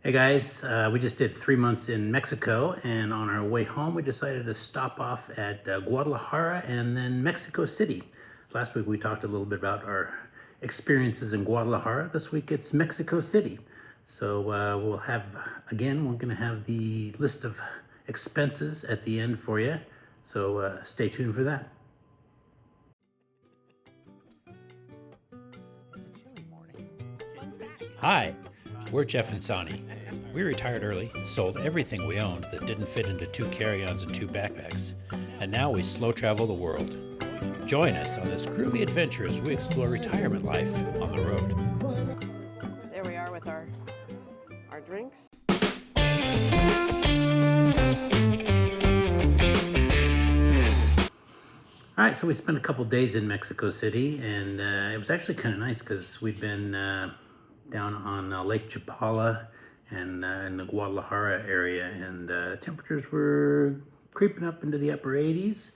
Hey guys, we just did 3 months in Mexico, and on our way home we decided to stop off at Guadalajara and then Mexico City. Last week we talked a little bit about our experiences in Guadalajara. This week it's Mexico City. So we're going to have the list of expenses at the end for you. So stay tuned for that. Hi, we're Jeff and Soni. We retired early, sold everything we owned that didn't fit into 2 carry-ons and 2 backpacks, and now we slow travel the world. Join us on this groovy adventure as we explore retirement life on the road. There we are with our drinks. All right, so we spent a couple days in Mexico City, and it was actually kind of nice because we'd been down on Lake Chapala and in the Guadalajara area, and temperatures were creeping up into the upper 80s.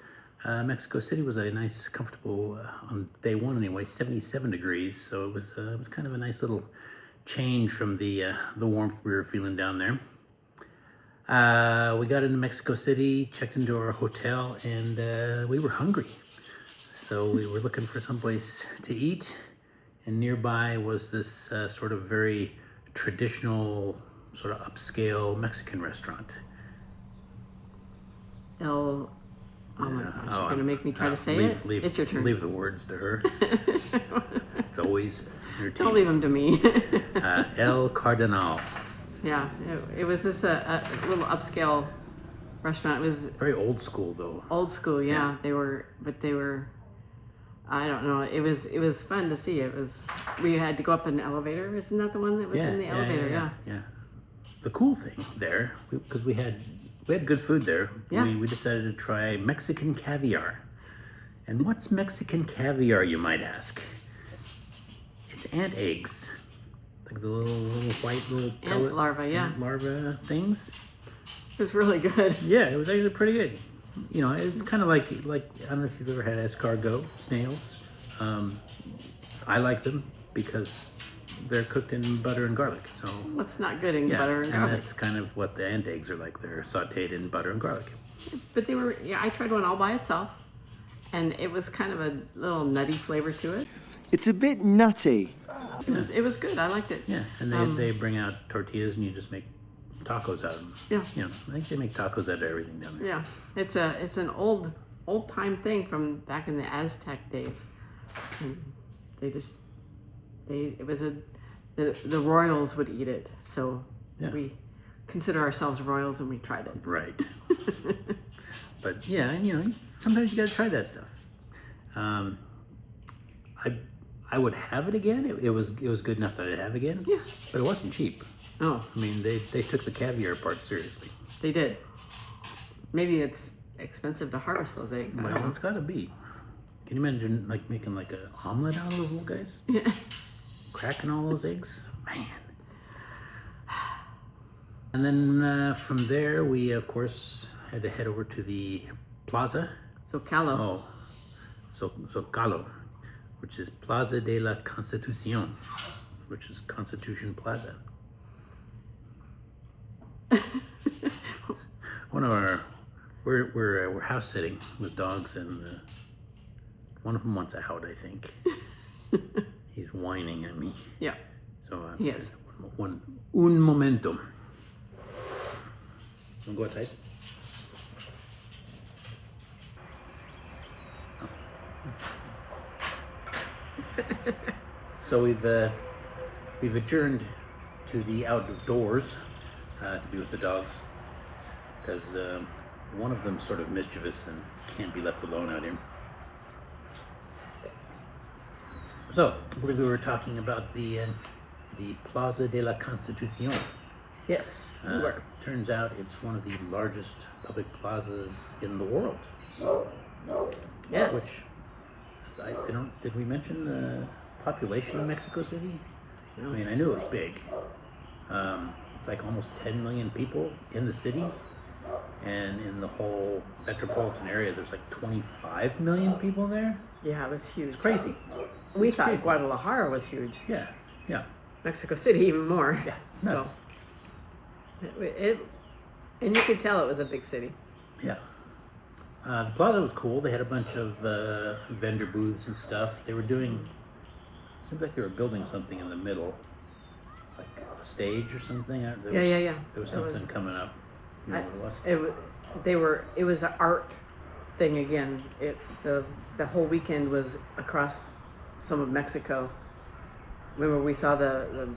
Mexico City was a nice, comfortable, on day one anyway, 77 degrees. So it was kind of a nice little change from the warmth we were feeling down there. We got into Mexico City, checked into our hotel, and we were hungry. So we were looking for someplace to eat, and nearby was this sort of very traditional, sort of upscale Mexican restaurant. Oh my gosh, you're going to make me try to say it? It's your turn. Leave the words to her. It's always entertaining. Don't leave them to me. El Cardenal. Yeah, it was just a little upscale restaurant. It was very old school though. Old school, yeah. They were, I don't know. It was fun to see. We had to go up an elevator. Isn't that the one that was in the elevator? Yeah. The cool thing there, because we had good food there. Yeah. We decided to try Mexican caviar. And what's Mexican caviar, you might ask? It's ant eggs. Like the little white ant larva, yeah. Ant larva things. It was really good. Yeah, it was actually pretty good. You know, it's kind of like I don't know if you've ever had escargot snails. I like them because they're cooked in butter and garlic. So what's not good in butter and garlic? And that's kind of what the ant eggs are like. They're sautéed in butter and garlic. But they were, I tried one all by itself, and it was kind of a little nutty flavor to it. It's a bit nutty. It was good. I liked it. Yeah, and they bring out tortillas and you just make tacos out of them. Yeah. You know, I think they make tacos out of everything down there. Yeah, it's an old time thing from back in the Aztec days. And the royals would eat it, so we consider ourselves royals and we tried it. Right. But yeah, and you know, sometimes you gotta try that stuff. I would have it again. It was good enough that I'd have again. Yeah. But it wasn't cheap. Oh. I mean, they took the caviar part seriously. They did. Maybe it's expensive to harvest those eggs. Well, it's gotta be. Can you imagine like making like an omelet out of those little guys? Yeah. Cracking all those eggs? Man. And then from there, we of course had to head over to the Plaza. Zócalo. Oh, Zócalo, which is Plaza de la Constitución, which is Constitution Plaza. One of we're house sitting with dogs, and one of them wants out, I think. He's whining at me. Yeah. So yes. Un momento. Wanna go outside? So we've adjourned to the outdoors to be with the dogs because one of them's sort of mischievous and can't be left alone out here. So I believe we were talking about the Plaza de la Constitución. Yes, we were. Turns out it's one of the largest public plazas in the world. So, yes. Which did we mention the population of Mexico City? No. I mean, I knew it was big. It's like almost 10 million people in the city, and in the whole metropolitan area, there's like 25 million people there. Yeah, it was huge. It's crazy. We thought Guadalajara was huge. Yeah. Mexico City even more. Yeah, it's nuts. So, And you could tell it was a big city. Yeah. The plaza was cool. They had a bunch of vendor booths and stuff. They were doing, seems like they were building something in the middle, like a stage or something. Yeah. There was something coming up. You know what it was? It was an art thing again. The whole weekend was across some of Mexico. Remember we saw the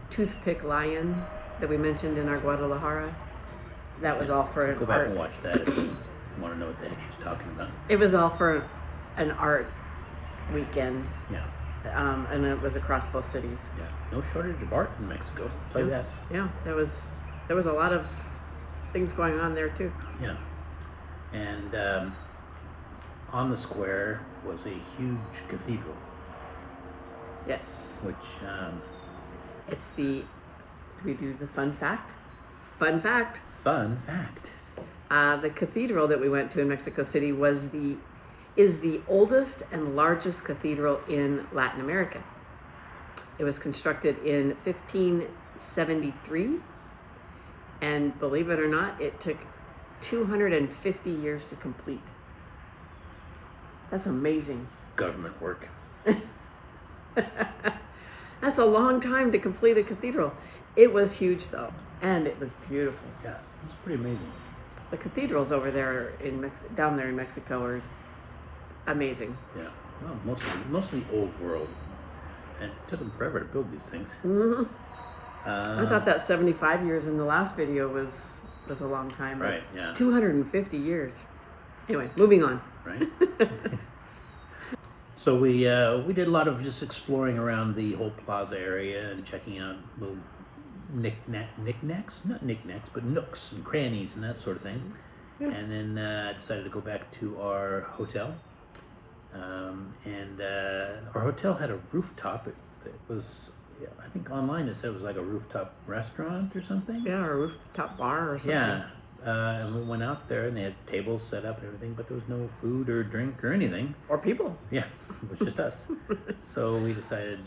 toothpick lion that we mentioned in our Guadalajara? That was all for Go back and watch that if you want to know what the heck she's talking about. It was all for an art weekend. Yeah. And it was across both cities. Yeah. No shortage of art in Mexico. I'll tell you that. Yeah, there was a lot of things going on there too. Yeah. And on the square was a huge cathedral, Yes. which It's do we do the fun fact? Fun fact. fun fact. The cathedral that we went to in Mexico City is the oldest and largest cathedral in Latin America. It was constructed in 1573, and believe it or not, it took 250 years to complete. That's amazing. Government work. That's a long time to complete a cathedral. It was huge though, and it was beautiful. Yeah, it's pretty amazing. The cathedrals over there down there in Mexico are amazing. Yeah. Well, most of the old world, and it took them forever to build these things. Mm-hmm. I thought that 75 years in the last video was a long time. Right. Yeah. 250 years. Anyway, moving on. Right. So we did a lot of just exploring around the whole plaza area and checking out little knickknacks, not knickknacks, but nooks and crannies and that sort of thing. Yeah. And then decided to go back to our hotel. And our hotel had a rooftop. It was, yeah, I think online it said it was like a rooftop restaurant or something. Yeah, or a rooftop bar or something. Yeah. And we went out there and they had tables set up and everything, but there was no food or drink or anything. Or people. Yeah, it was just us. So we decided,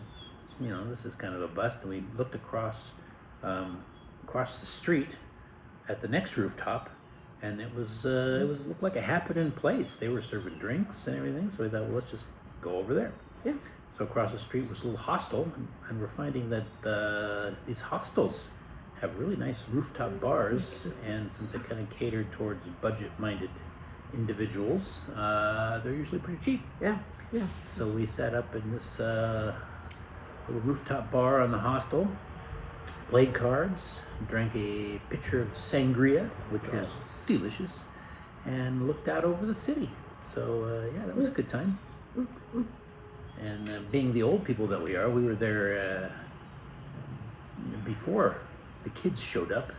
this is kind of a bust, and we looked across the street at the next rooftop, and it looked like a happening place. They were serving drinks and everything, so we thought, well, let's just go over there. Yeah. So across the street was a little hostel, and we're finding that these hostels have really nice rooftop bars, and since they kind of cater towards budget-minded individuals, they're usually pretty cheap. Yeah. Yeah. So we sat up in this little rooftop bar on the hostel, played cards, drank a pitcher of sangria, which was delicious, and looked out over the city. So yeah, that was a good time. And being the old people that we are, we were there before the kids showed up.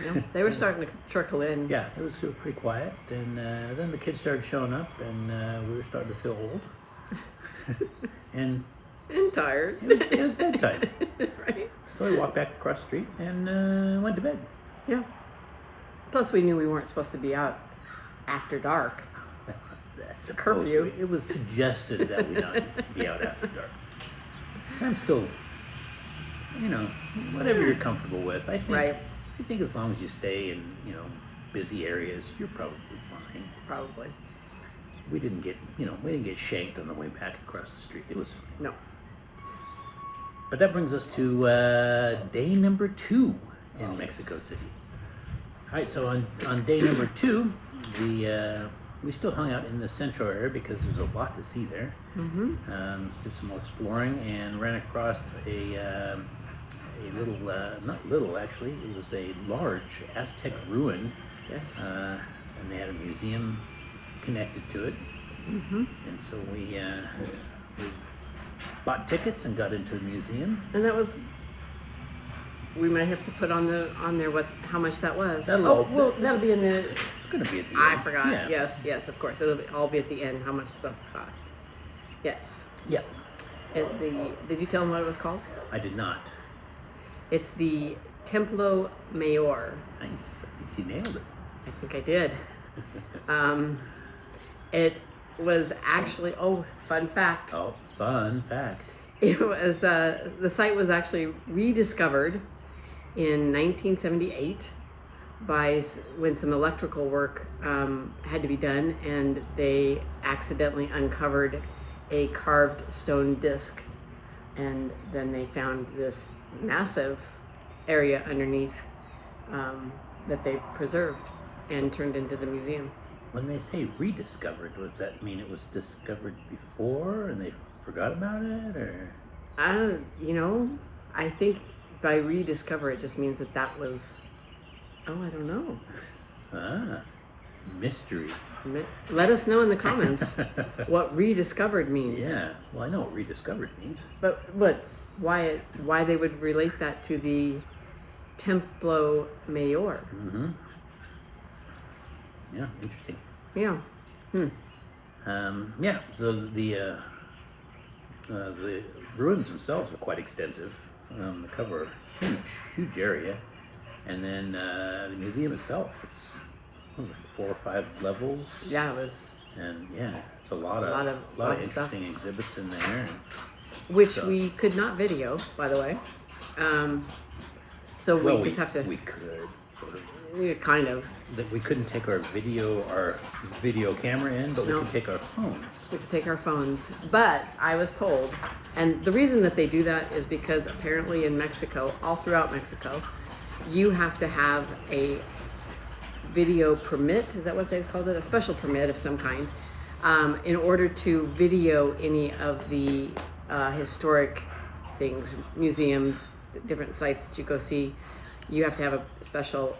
Yeah. They were starting to trickle in. Yeah, it was pretty quiet, and then the kids started showing up, and we were starting to feel old. And tired. it was bedtime. Right. So we walked back across the street and went to bed. Yeah. Plus, we knew we weren't supposed to be out after dark. That's curfew. It was suggested that we not be out after dark. I'm still, whatever you're comfortable with. I think. Right. I think as long as you stay in, busy areas, you're probably fine. Probably. We didn't get shanked on the way back across the street. It was fine. No. But that brings us to day number 2 in Mexico City. All right, so on day number 2, we still hung out in the central area because there's a lot to see there. Mm-hmm. Did some more exploring and ran across a little, not little actually, it was a large Aztec ruin. Yes. And they had a museum connected to it. Mm-hmm. And so we bought tickets and got into the museum. And that was. We might have to put on there how much that was. That'll be in the. It's going to be at the end. I forgot. Yeah. Yes, of course. It'll all be at the end. How much stuff cost? Yes. Yeah. Did you tell them what it was called? I did not. It's the Templo Mayor. Nice. I think she nailed it. I think I did. It was actually, fun fact. Oh, fun fact. It was, the site was actually rediscovered in 1978 when some electrical work had to be done, and they accidentally uncovered a carved stone disc, and then they found this massive area underneath that they preserved and turned into the museum. When they say rediscovered, does that mean it was discovered before and they forgot about it, or? I think by rediscover it just means that was, I don't know. Mystery. Let us know in the comments what rediscovered means. Yeah, well, I know what rediscovered means. But why they would relate that to the Templo Mayor? Mm-hmm. Yeah, interesting. Yeah. Yeah. So the ruins themselves are quite extensive. They cover a huge area, and then the museum itself, it's 4 or 5 levels. Yeah, it was. And yeah, it's a lot of interesting exhibits in there. Which we could not video, by the way. So we just have to. We could sort of. Yeah, kind of. That we couldn't take our video camera in, but we could take our phones. We could take our phones. But I was told, and the reason that they do that is because apparently in Mexico, all throughout Mexico, you have to have a video permit. Is that what they've called it? A special permit of some kind, in order to video any of the historic things, museums, different sites that you go see. You have to have a special,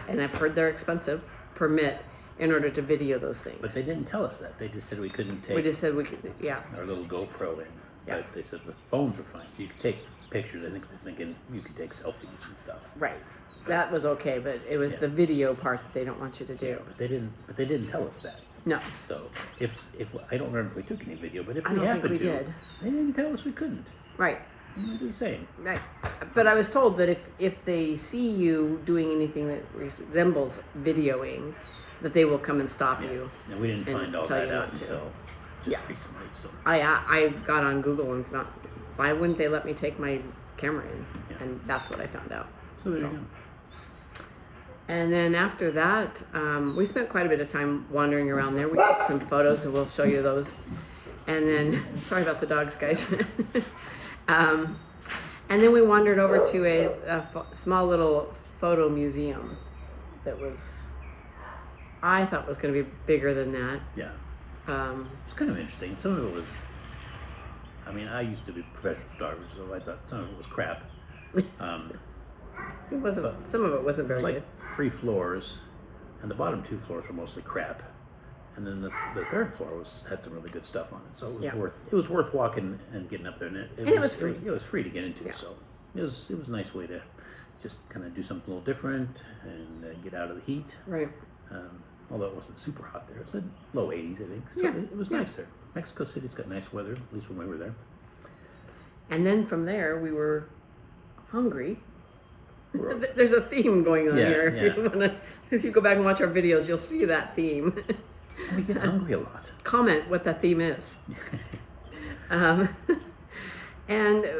and I've heard they're expensive, permit in order to video those things. But they didn't tell us that. They just said we couldn't take. We just said we could, yeah. Our little GoPro in. Yeah. But they said the phones were fine, so you could take pictures. I think they're thinking you could take selfies and stuff. Right. That was okay, but it was the video part that they don't want you to do. But they didn't tell us that. No. So if I don't remember if we took any video, but if I we don't think happened we to, did. they didn't tell us we couldn't. Right. We were just saying. Right. But I was told that if they see you doing anything that resembles videoing, that they will come and stop you. And we didn't and find all tell that you out not to. until just recently. So I got on Google and thought, why wouldn't they let me take my camera in? Yeah. And that's what I found out. so there you go. And then after that, we spent quite a bit of time wandering around there. We took some photos, and we'll show you those. And then, sorry about the dogs, guys. And then we wandered over to a small little photo museum that I thought was going to be bigger than that. Yeah. It's kind of interesting. Some of it was, I mean, I used to be a professional photographer, so I thought some of it was crap. It wasn't. Some of it wasn't very It was good. like 3 floors, and the bottom 2 floors were mostly crap, and then the 3rd floor had some really good stuff on it. So it was worth walking and getting up there, and it was free. It was free to get into, so it was a nice way to just kind of do something a little different and get out of the heat. Right. Although it wasn't super hot there, it was in low 80s, I think. So it was nice there. Mexico City's got nice weather, at least when we were there. And then from there, we were hungry. There's a theme going on here. Yeah. If you go back and watch our videos, you'll see that theme. We get hungry a lot. Comment what that theme is. And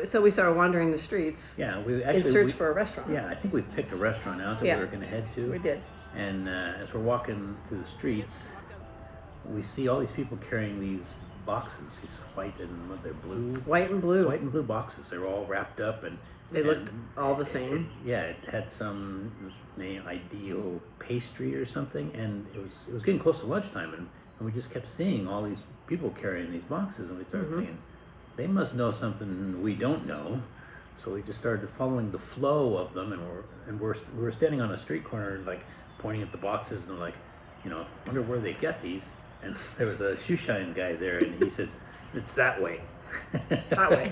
so we started wandering the streets. Yeah, in search for a restaurant. Yeah, I think we picked a restaurant out that we were going to head to. We did. And as we're walking through the streets, we see all these people carrying these boxes, these white and what they're blue. White and blue boxes. They were all wrapped up and they looked all the same. It had some name, ideal pastry or something, and it was getting close to lunchtime, and we just kept seeing all these people carrying these boxes, and we started thinking, they must know something we don't know. So we just started following the flow of them, and we were standing on a street corner, like pointing at the boxes, and like, wonder where they get these. And there was a shoe shine guy there, and he says, "It's that way." That way.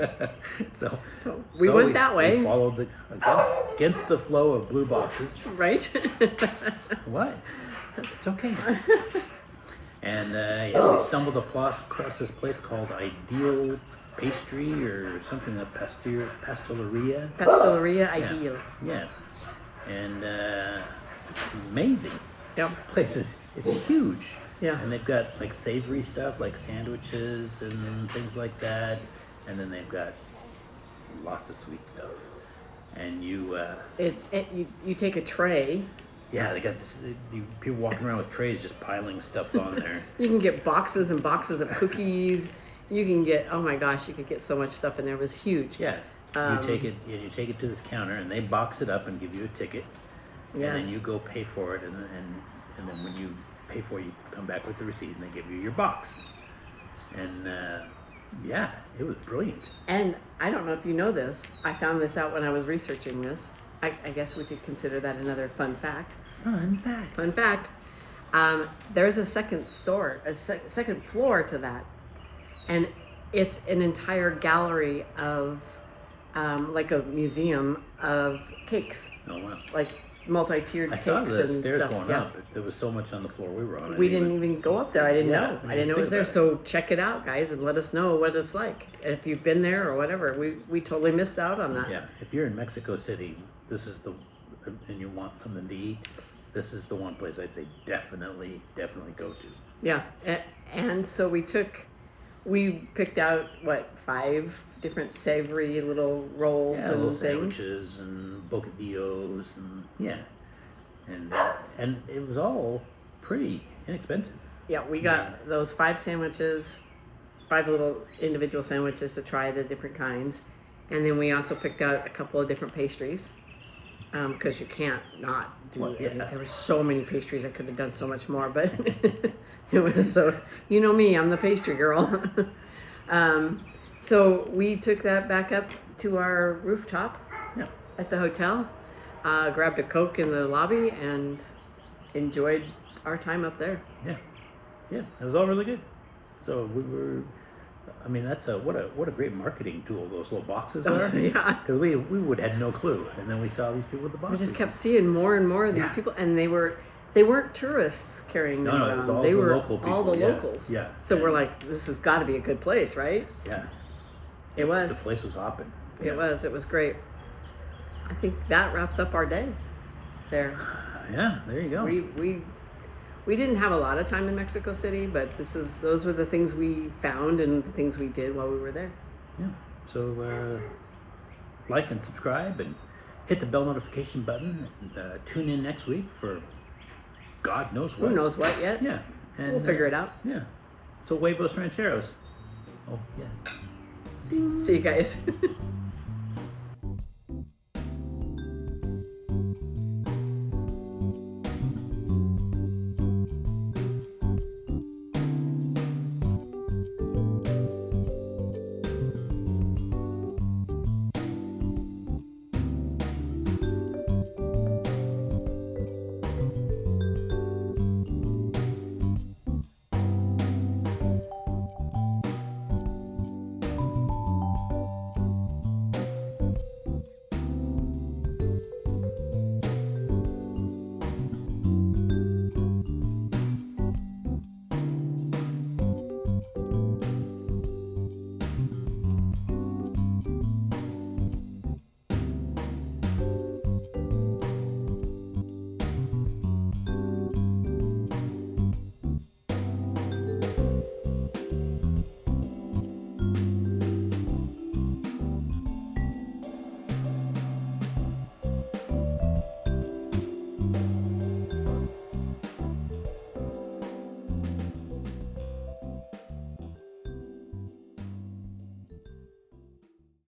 So we went that way. We followed against the flow of blue boxes. Right. What? It's okay. And we stumbled across this place called Ideal Pastry or something, a Pastelería. Pastelería Ideal. Yeah. And it's amazing. Yep. This place it's huge. Yeah. And they've got like savory stuff like sandwiches and things like that. And then they've got lots of sweet stuff. And you You take a tray. Yeah, they got this. People walking around with trays just piling stuff on there. You can get boxes and boxes of cookies. You can get, oh my gosh, you could get so much stuff in there. It was huge. Yeah, you take it to this counter, and they box it up and give you a ticket. Yes. And then you go pay for it, and then when you pay for it, you come back with the receipt, and they give you your box. And yeah, it was brilliant. And I don't know if you know this. I found this out when I was researching this. I guess we could consider that another fun fact. Fun fact. Fun fact. There's a second store, second floor to that. And it's an entire gallery of, like a museum of cakes. Oh, wow. Like multi-tiered I cakes saw the and stairs stuff. going Yeah. up. There was so much on the floor we were on. We didn't even go up there. I didn't Yeah, know. I I didn't know it was think there. about So check it out, guys, and let us know what it's like. And if you've been there or whatever, we totally missed out on that. Yeah, if you're in Mexico City, and you want something to eat, this is the one place I'd say definitely go to. Yeah, and so we picked out 5 different savory little rolls Yeah, and little things. sandwiches and bocadillos and yeah, and it was all pretty inexpensive. Yeah, we got those 5 sandwiches, 5 little individual sandwiches to try the different kinds, and then we also picked out a couple of different pastries. Because you can't not do Well, it. yeah. There were so many pastries. I could have done so much more, but it was so. You know me, I'm the pastry girl. So we took that back up to our rooftop Yeah, at the hotel, grabbed a Coke in the lobby, and enjoyed our time up there. yeah, it was all really good. So we were. I mean, that's what a great marketing tool those little boxes are. Yeah. Because we would had no clue, and then we saw these people with the We boxes. just kept seeing more and more of these Yeah. people, and they weren't tourists carrying them No, around. it was all they the were local all the people, yeah, locals. yeah. So we're And- like, this has got to be a good place, right? Yeah, It was. the place was hopping. It was great. I think that wraps up our day there. Yeah, there you go. We didn't have a lot of time in Mexico City, but those were the things we found and the things we did while we were there. Yeah. So like and subscribe and hit the bell notification button and tune in next week for God knows what. Who knows what yet? Yeah. And, We'll figure it out. Yeah. So huevos rancheros. Oh yeah. See you guys.